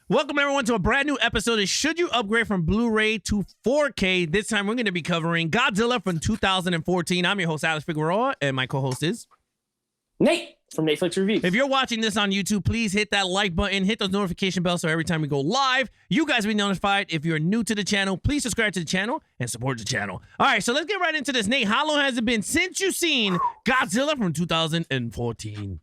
Welcome everyone to a brand new episode of Should You Upgrade from Blu-ray to 4K? This time we're going to be covering Godzilla from 2014. I'm your host, Alex Figueroa, and my co-host is Nate from Netflix Reviews. If you're watching this on YouTube, please hit that like button, hit those notification bells so every time we go live, you guys will be notified. If you're new to the channel, please subscribe to the channel and support the channel. All right, so let's get right into this. Nate, how long has it been since you've seen Godzilla from 2014?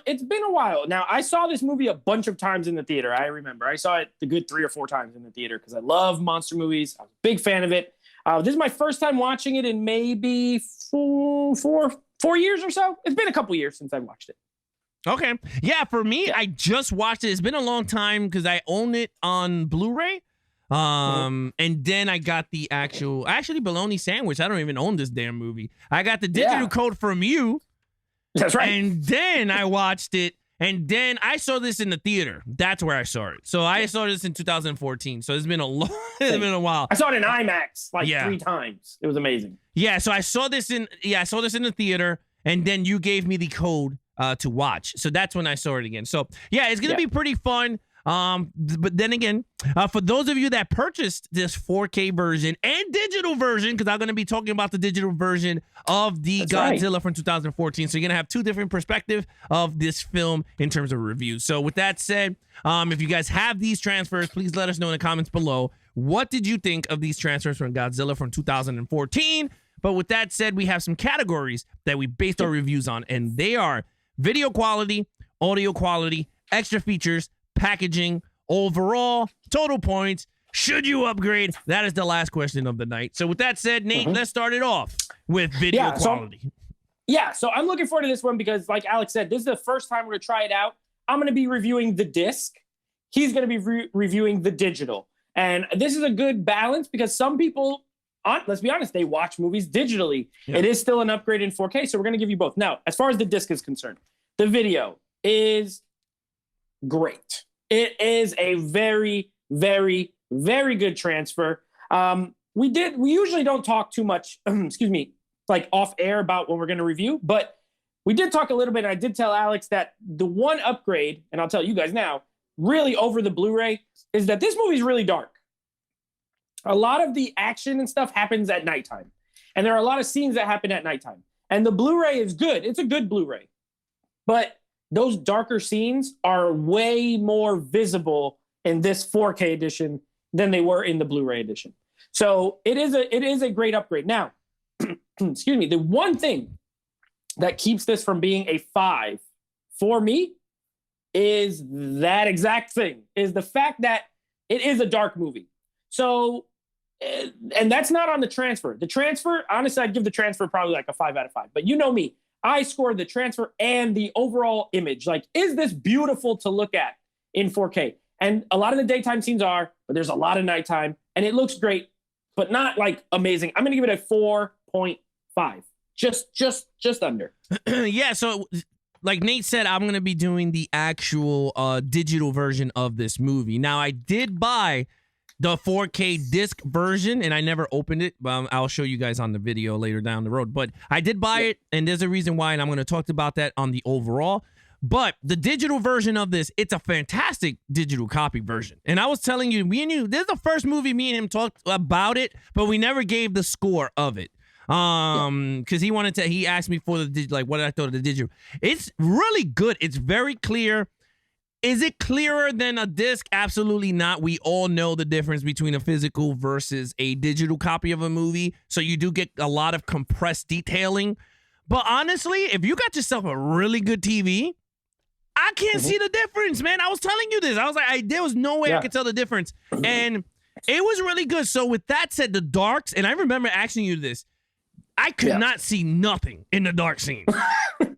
It's been a while. Now, I saw this movie a bunch of times in the theater. I remember. I saw it a good 3 or 4 times in the theater because I love monster movies. I was a big fan of it. This is my first time watching it in maybe four years or so. It's been a couple years since I watched it. Okay. Yeah, for me, I just watched it. It's been a long time because I own it on Blu-ray. And then I got the actually bologna sandwich. I don't even own this damn movie. I got the digital code from you. That's right. And then I watched it, and then I saw this in the theater. That's where I saw it. So I saw this in 2014. So it's been a while. I saw it in IMAX 3 times. It was amazing. Yeah, so I saw this in the theater, and then you gave me the code to watch. So that's when I saw it again. So yeah, it's gonna be pretty fun. But then again, for those of you that purchased this 4K version and digital version, because I'm going to be talking about the digital version of the Godzilla from 2014. So you're going to have 2 different perspectives of this film in terms of reviews. So with that said, if you guys have these transfers, please let us know in the comments below. What did you think of these transfers from Godzilla from 2014? But with that said, we have some categories that we based our reviews on, and they are video quality, audio quality, extra features, packaging, overall, total points, should you upgrade? That is the last question of the night. So with that said, Nate, let's start it off with video quality. So I'm looking forward to this one because, like Alex said, this is the first time we're going to try it out. I'm going to be reviewing the disc. He's going to be reviewing the digital. And this is a good balance because some people, let's be honest, they watch movies digitally. Yeah. It is still an upgrade in 4K, so we're going to give you both. Now, as far as the disc is concerned, the video is great. It is a very, very, very good transfer. We usually don't talk too much, like off air about what we're going to review, but we did talk a little bit. And I did tell Alex that the one upgrade, and I'll tell you guys now, really over the Blu-ray, is that this movie is really dark. A lot of the action and stuff happens at nighttime. And there are a lot of scenes that happen at nighttime. And the Blu-ray is good. It's a good Blu-ray. But those darker scenes are way more visible in this 4K edition than they were in the Blu-ray edition. So it is a great upgrade. Now, excuse me, the one thing that keeps this from being a 5 for me is that exact thing, is the fact that it is a dark movie. So, and that's not on the transfer. The transfer, honestly, I'd give the transfer probably like a 5 out of 5. But you know me. I scored the transfer and the overall image. Like, is this beautiful to look at in 4K? And a lot of the daytime scenes are, but there's a lot of nighttime, and it looks great, but not like amazing. I'm going to give it a 4.5, just under. Yeah. So, like Nate said, I'm going to be doing the actual digital version of this movie. Now, I did buy the 4K disc version, and I never opened it. I'll show you guys on the video later down the road. But I did buy it, and there's a reason why, and I'm going to talk about that on the overall. But the digital version of this, it's a fantastic digital copy version. And I was telling you, me and you, this is the first movie me and him talked about it, but we never gave the score of it. Because he asked me for the like what did I thought of the digital. It's really good. It's very clear. Is it clearer than a disc? Absolutely not. We all know the difference between a physical versus a digital copy of a movie. So you do get a lot of compressed detailing. But honestly, if you got yourself a really good TV, I can't see the difference, man. I was telling you this. I was like, there was no way I could tell the difference. And it was really good. So with that said, the darks, and I remember asking you this, I could not see nothing in the dark scenes.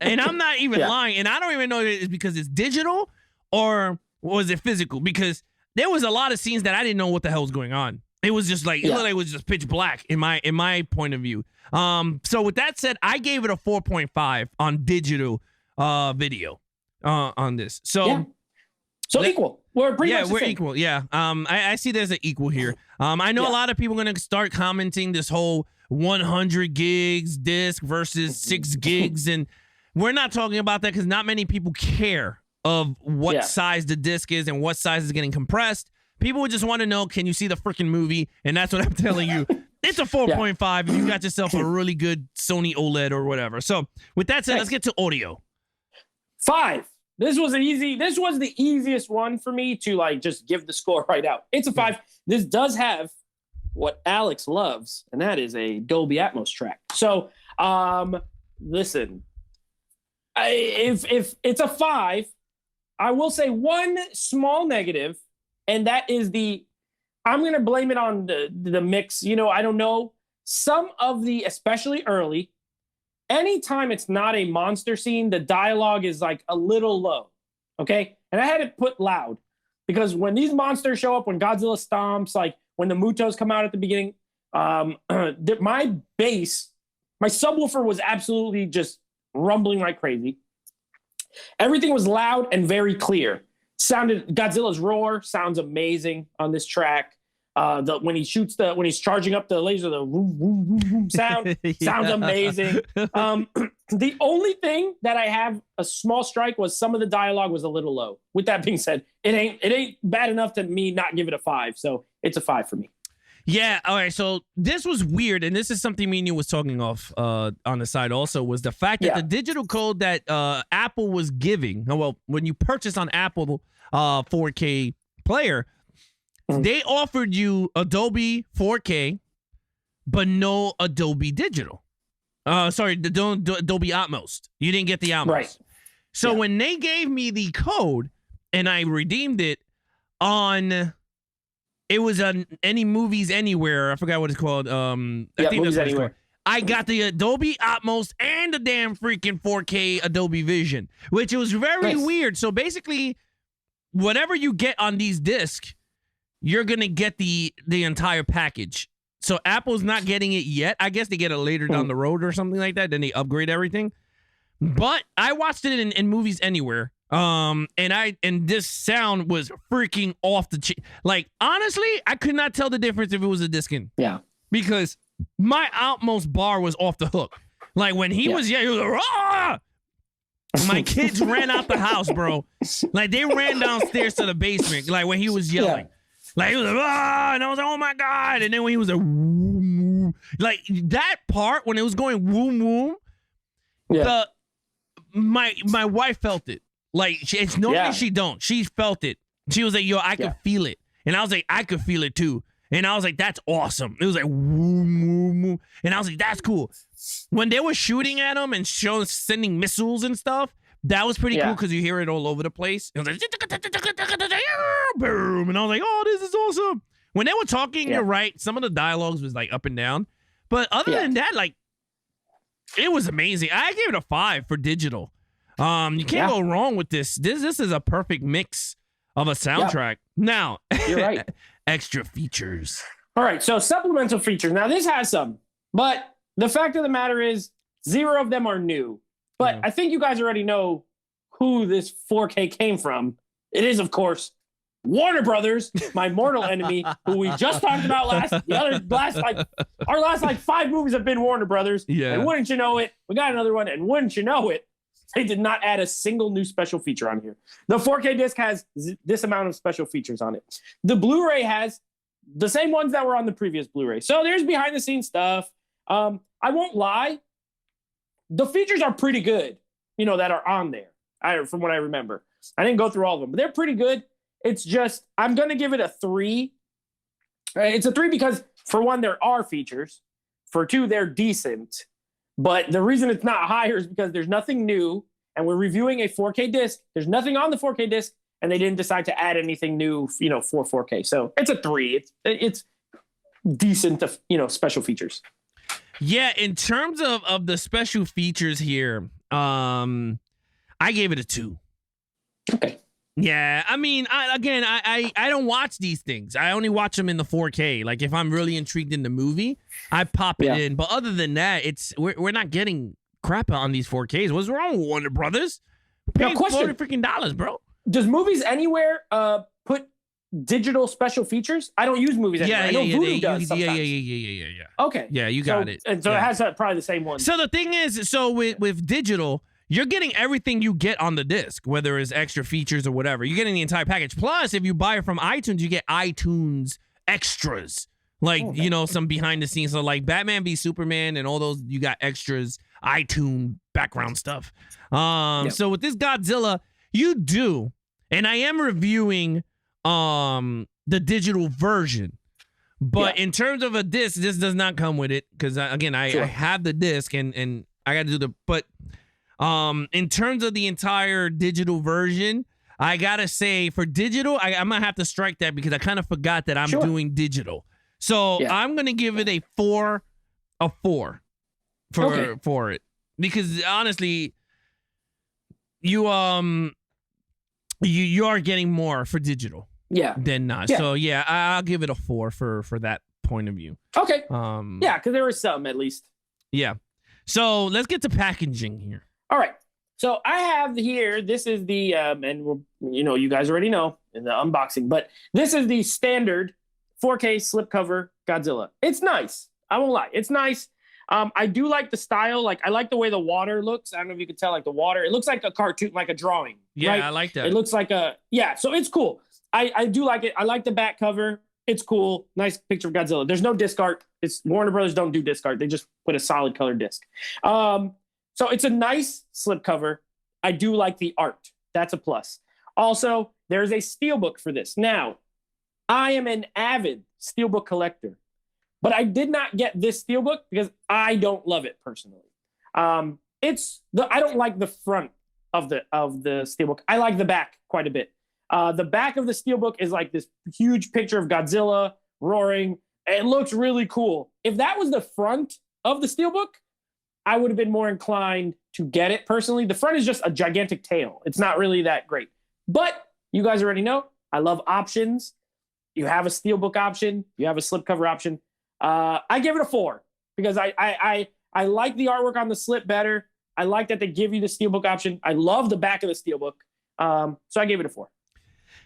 And I'm not even lying. And I don't even know if it's because it's digital or was it physical? Because there was a lot of scenes that I didn't know what the hell was going on. It was just like, it looked like it was just pitch black in my point of view. So with that said, I gave it a 4.5 on digital video on this. So equal. We're pretty much the same. Equal. Yeah. I see there's an equal here. I know a lot of people are going to start commenting this whole 100 gigs disc versus 6 gigs. And we're not talking about that because not many people care of what Yeah. size the disc is and what size is getting compressed. People would just want to know, can you see the freaking movie? And that's what I'm telling you. It's a 4.5 if you got yourself a really good Sony OLED or whatever. So with that said, let's get to audio. 5. This was the easiest one for me to like just give the score right out. It's a 5. This does have what Alex loves, and that is a Dolby Atmos track. So, listen, if it's a 5, I will say one small negative, and that is I'm going to blame it on the mix. You know, I don't know. Some of the, especially early, anytime it's not a monster scene, the dialogue is like a little low. Okay. And I had it put loud because when these monsters show up, when Godzilla stomps, like when the Mutos come out at the beginning, my bass, my subwoofer was absolutely just rumbling like crazy. Everything was loud and very clear. Godzilla's roar sounds amazing on this track. When he's charging up the laser, the vroom, vroom, vroom, vroom sound sounds amazing. The only thing that I have a small strike was some of the dialogue was a little low. With that being said, it ain't bad enough to me not give it a 5. So it's a 5 for me. Yeah. All right. So this was weird, and this is something me and you was talking off on the side also, was the fact that the digital code that Apple was giving, well, when you purchase on Apple 4K player, they offered you Adobe 4K, but no Adobe Digital. Sorry, Adobe Atmos. You didn't get the Atmos. Right. So when they gave me the code and I redeemed it on... It was on Any Movies Anywhere. I forgot what it's called. I think that's what it's called. I got the Adobe Atmos and the damn freaking 4K Adobe Vision, which was very weird. So basically, whatever you get on these discs, you're going to get the entire package. So Apple's not getting it yet. I guess they get it later down the road or something like that. Then they upgrade everything. But I watched it in Movies Anywhere. And this sound was freaking off the chain. Like, honestly, I could not tell the difference if it was a disc in. Yeah. Because my Atmos bar was off the hook. Like, when he was like, "Ah!" My kids ran out the house, bro. Like, they ran downstairs to the basement, like, when he was yelling. Like, he was like, "Ah!" And I was like, "Oh, my God." And then when he was like, "Woom, woom," like, that part, when it was going woom, woom, my wife felt it. Like, it's normally she don't. She felt it. She was like, "Yo, I could feel it." And I was like, "I could feel it too." And I was like, "That's awesome." It was like, "Woo, woo, woo." And I was like, "That's cool." When they were shooting at him and sending missiles and stuff, that was pretty cool because you hear it all over the place. It was like, boom. And I was like, "Oh, this is awesome." When they were talking, you're right. Some of the dialogues was like up and down. But other than that, like, it was amazing. I gave it a 5 for digital. You can't go wrong with this. This is a perfect mix of a soundtrack. Now, you're right. Extra features. All right, so supplemental features. Now, this has some, but the fact of the matter is 0 of them are new. But I think you guys already know who this 4K came from. It is, of course, Warner Brothers, my mortal enemy, who we just talked about our last 5 movies have been Warner Brothers. Yeah. And wouldn't you know it, we got another one, and wouldn't you know it, they did not add a single new special feature on here. The 4K disc has this amount of special features on it. The Blu-ray has the same ones that were on the previous Blu-ray. So there's behind-the-scenes stuff. I won't lie. The features are pretty good, that are on there, from what I remember. I didn't go through all of them, but they're pretty good. It's just, I'm going to give it a 3. It's a 3 because, for one, there are features. For 2, they're decent. But the reason it's not higher is because there's nothing new, and we're reviewing a 4K disc. There's nothing on the 4K disc, and they didn't decide to add anything new, for 4K. So it's a 3. It's decent, special features. Yeah, in terms of the special features here, I gave it a 2. Okay. Yeah, I mean, I don't watch these things. I only watch them in the 4K. Like, if I'm really intrigued in the movie, I pop it in. But other than that, we're not getting crap on these 4Ks. What's wrong with Warner Brothers? Paying $40 freaking, bro. Does Movies Anywhere put digital special features? I don't use Movies Anywhere. I know Voodoo does sometimes. Yeah. Okay. Yeah, you got it. And so it has probably the same one. So the thing is, with digital, you're getting everything you get on the disc, whether it's extra features or whatever. You're getting the entire package. Plus, if you buy it from iTunes, you get iTunes extras. Like, you know, some behind the scenes. So like Batman v Superman and all those, you got extras, iTunes background stuff. So with this Godzilla, you do, and I am reviewing the digital version. But in terms of a disc, this does not come with it. Because again, I have the disc and I got to do the, but in terms of the entire digital version, I gotta say for digital, I'm gonna have to strike that because I kind of forgot that I'm doing digital. So I'm gonna give it a 4 for it because honestly, you are getting more for digital than not. So I'll give it a 4 for that point of view. Okay. Because there was some at least. Yeah. So let's get to packaging here. All right. So I have here, this is the, and you guys already know in the unboxing, but this is the standard 4K slipcover Godzilla. It's nice. I won't lie. It's nice. I do like the style. Like, I like the way the water looks. I don't know if you can tell, like the water, it looks like a cartoon, like a drawing. Yeah, right? I like that. It looks like so it's cool. I do like it. I like the back cover. It's cool. Nice picture of Godzilla. There's no disc art. Warner Brothers don't do disc art. They just put a solid colored disc. So it's a nice slipcover. I do like the art. That's a plus. Also, there's a steelbook for this. Now, I am an avid steelbook collector, but I did not get this steelbook because I don't love it personally. I don't like the front of the steelbook. I like the back quite a bit. The back of the steelbook is like this huge picture of Godzilla roaring. It looks really cool. If that was the front of the steelbook, I would have been more inclined to get it personally. The front is just a gigantic tail. It's not really that great. But you guys already know, I love options. You have a steelbook option. You have a slipcover option. I give it a 4 because I like the artwork on the slip better. I like that they give you the steelbook option. I love the back of the steelbook. So I gave it a 4.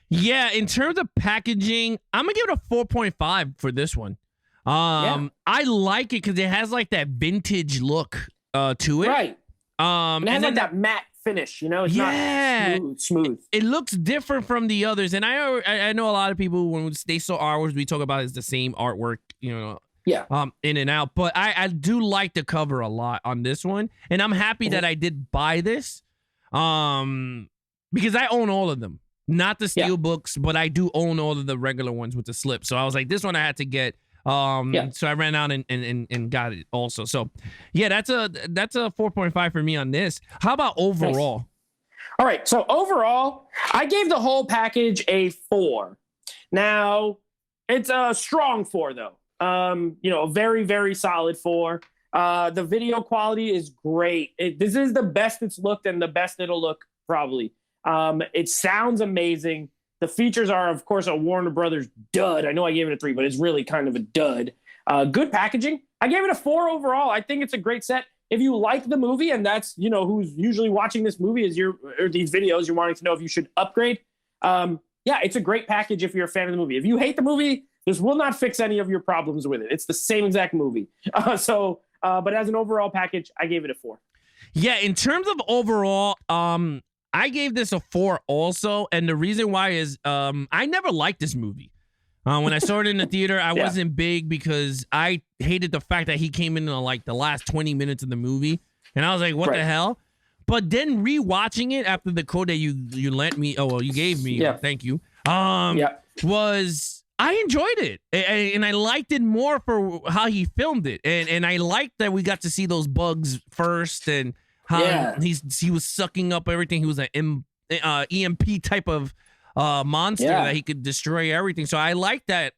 Yeah, in terms of packaging, I'm going to give it a 4.5 for this one. I like it because it has like that vintage look to it. Right. And it has like that matte finish, It's not smooth. It looks different from the others. And I know a lot of people, when they saw artwork, we talk about it's the same artwork, in and out. But I do like the cover a lot on this one. And I'm happy that I did buy this because I own all of them. Not the steel books, but I do own all of the regular ones with the slip. So I was like, this one I had to get. So I ran out and got it also. So yeah, that's a 4.5 for me on this. How about overall? Nice. All right. So overall, I gave the whole package a 4. Now it's a strong 4 though. A very, very solid 4. The video quality is great. This is the best it's looked and the best it'll look probably. It sounds amazing. The features are, of course, a Warner Brothers dud. I know I gave it a 3, but it's really kind of a dud. Good packaging. I gave it a 4 overall. I think it's a great set. If you like the movie, and that's, who's usually watching this movie or these videos, you're wanting to know if you should upgrade. It's a great package if you're a fan of the movie. If you hate the movie, this will not fix any of your problems with it. It's the same exact movie. But as an overall package, I gave it a 4. Yeah, in terms of overall, I gave this a 4 also, and the reason why is I never liked this movie. When I saw it in the theater, I wasn't big because I hated the fact that he came in like the last 20 minutes of the movie, and I was like, what the hell? But then rewatching it after the code that you lent me, you gave me, thank you, was I enjoyed it, and I liked it more for how he filmed it, and I liked that we got to see those bugs first, and how he was sucking up everything. He was an EMP type of monster that he could destroy everything. So I like that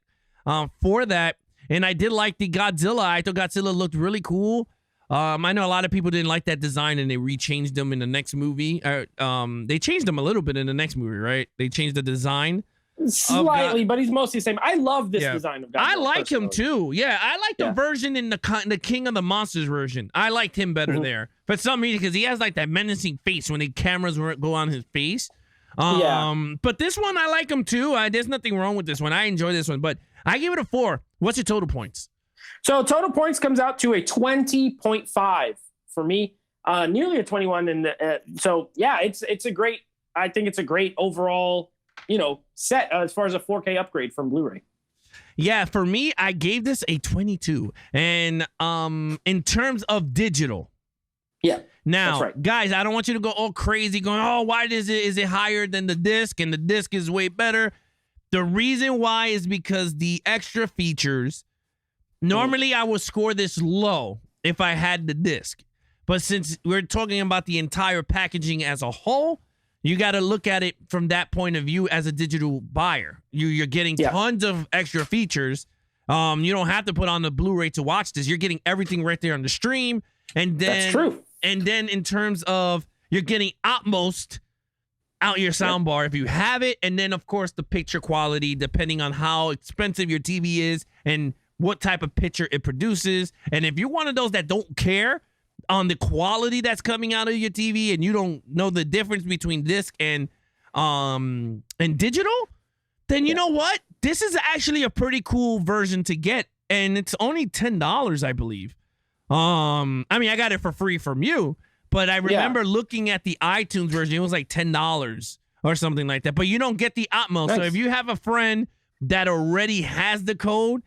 for that. And I did like the Godzilla. I thought Godzilla looked really cool. I know a lot of people didn't like that design and they rechanged them in the next movie. They changed them a little bit in the next movie, right? They changed the design. Slightly, but he's mostly the same. I love this design of Godzilla. I like him too. Yeah, I like the version in the King of the Monsters version. I liked him better there. For some reason, because he has like that menacing face when the cameras go on his face. But this one, I like him too. There's nothing wrong with this one. I enjoy this one, but I give it a 4. What's your total points? So total points comes out to a 20.5 for me. nearly a 21. And so, yeah, it's a great, I think it's a great overall, set as far as a 4K upgrade from Blu-ray. Yeah, for me, I gave this a 22. And in terms of digital. Yeah. Now, that's right. Guys, I don't want you to go all crazy going, oh, why is it higher than the disc and the disc is way better? The reason why is because the extra features, normally I would score this low if I had the disc. But since we're talking about the entire packaging as a whole, you got to look at it from that point of view as a digital buyer. You're getting tons of extra features. You don't have to put on the Blu-ray to watch this. You're getting everything right there on the stream. And then, that's true. And then in terms of you're getting utmost out your soundbar if you have it. And then, of course, the picture quality, depending on how expensive your TV is and what type of picture it produces. And if you're one of those that don't care on the quality that's coming out of your TV and you don't know the difference between disc and digital, then you know what? This is actually a pretty cool version to get. And it's only $10, I believe. I mean, I got it for free from you, but I remember looking at the iTunes version. It was like $10 or something like that. But you don't get the utmost. Nice. So if you have a friend that already has the code,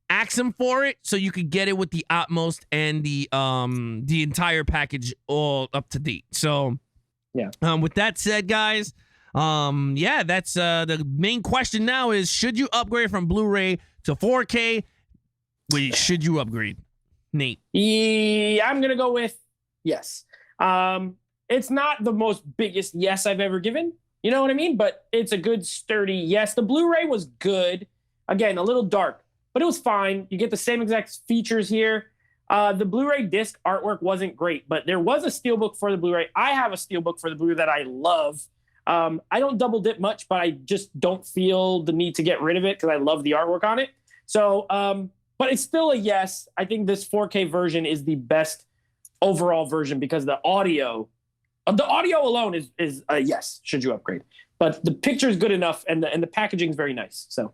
ask them for it so you could get it with the utmost and the entire package all up to date. So with that said, guys, that's the main question now is, should you upgrade from Blu-ray to 4K? Should you upgrade? Nate? Yeah, I'm gonna go with yes. It's not the most biggest yes I've ever given, you know what I mean? But it's a good sturdy yes. The Blu-ray was good. Again, a little dark, but it was fine. You get the same exact features here. The Blu-ray disc artwork wasn't great, but there was a steelbook for the Blu-ray. I have a steelbook for the Blu-ray that I love. I don't double dip much, but I just don't feel the need to get rid of it because I love the artwork on it. So, but it's still a yes. I think this 4K version is the best overall version because the audio alone is a yes. Should you upgrade? But the picture is good enough, and the packaging is very nice. So,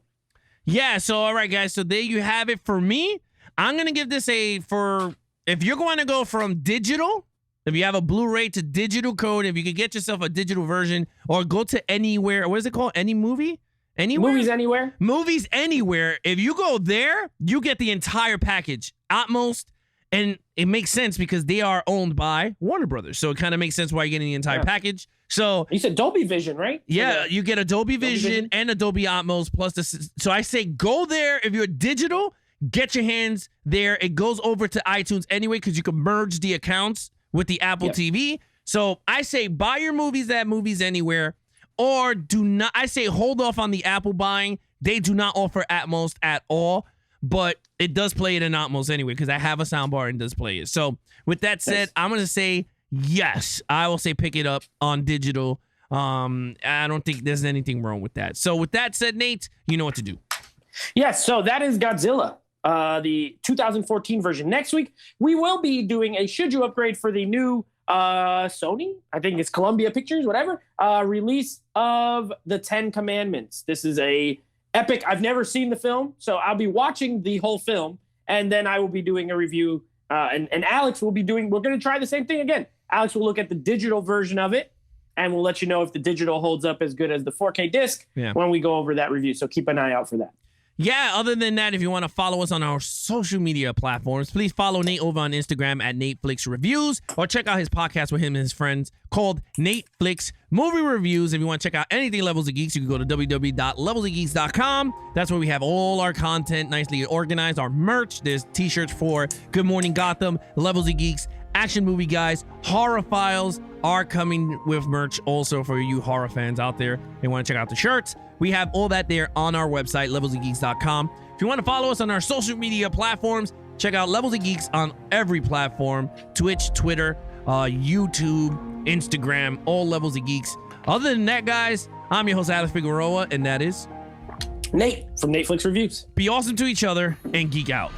yeah. So, all right, guys. So there you have it. For me, I'm gonna give this if you're going to go from digital, if you have a Blu-ray to digital code, if you could get yourself a digital version, or go to anywhere. What is it called? Any movie? Anywhere? Movies Anywhere? Movies Anywhere. If you go there, you get the entire package, utmost, and it makes sense because they are owned by Warner Brothers. So it kind of makes sense why you're getting the entire package. So you said Dolby Vision, right? Yeah, you get a Dolby Vision and a Dolby Atmos plus the. So I say go there. If you're digital, get your hands there. It goes over to iTunes anyway because you can merge the accounts with the Apple TV. So I say buy your movies at Movies Anywhere. Or do not, I say hold off on the Apple buying. They do not offer Atmos at all, but it does play it in Atmos anyway because I have a soundbar and does play it. So with that said, I'm going to say yes. I will say pick it up on digital. I don't think there's anything wrong with that. So with that said, Nate, you know what to do. Yes, so that is Godzilla, the 2014 version. Next week, we will be doing a Should You Upgrade for the new Sony, I think it's Columbia Pictures, whatever, release of the 10 Commandments. This is a epic. I've never seen the film, so I'll be watching the whole film, and then I will be doing a review, and Alex will be doing, we're going to try the same thing again. Alex will look at the digital version of it, and we'll let you know if the digital holds up as good as the 4K disc when we go over that review, so keep an eye out for that. Yeah, other than that, if you want to follow us on our social media platforms, please follow Nate over on Instagram at NateFlixReviews, or check out his podcast with him and his friends called Nate Flix Movie Reviews. If you want to check out anything Levels of Geeks, you can go to www.levelsofgeeks.com. That's where we have all our content nicely organized, our merch. There's t-shirts for Good Morning Gotham, Levels of Geeks, Action Movie Guys, Horror Files are coming with merch also for you horror fans out there. They want to check out the shirts. We have all that there on our website, levelsofgeeks.com. If you want to follow us on our social media platforms, check out Levels of Geeks on every platform, Twitch, Twitter, YouTube, Instagram, all Levels of Geeks. Other than that, guys, I'm your host, Alex Figueroa, and that is Nate from Nate Flix Reviews. Be awesome to each other and geek out.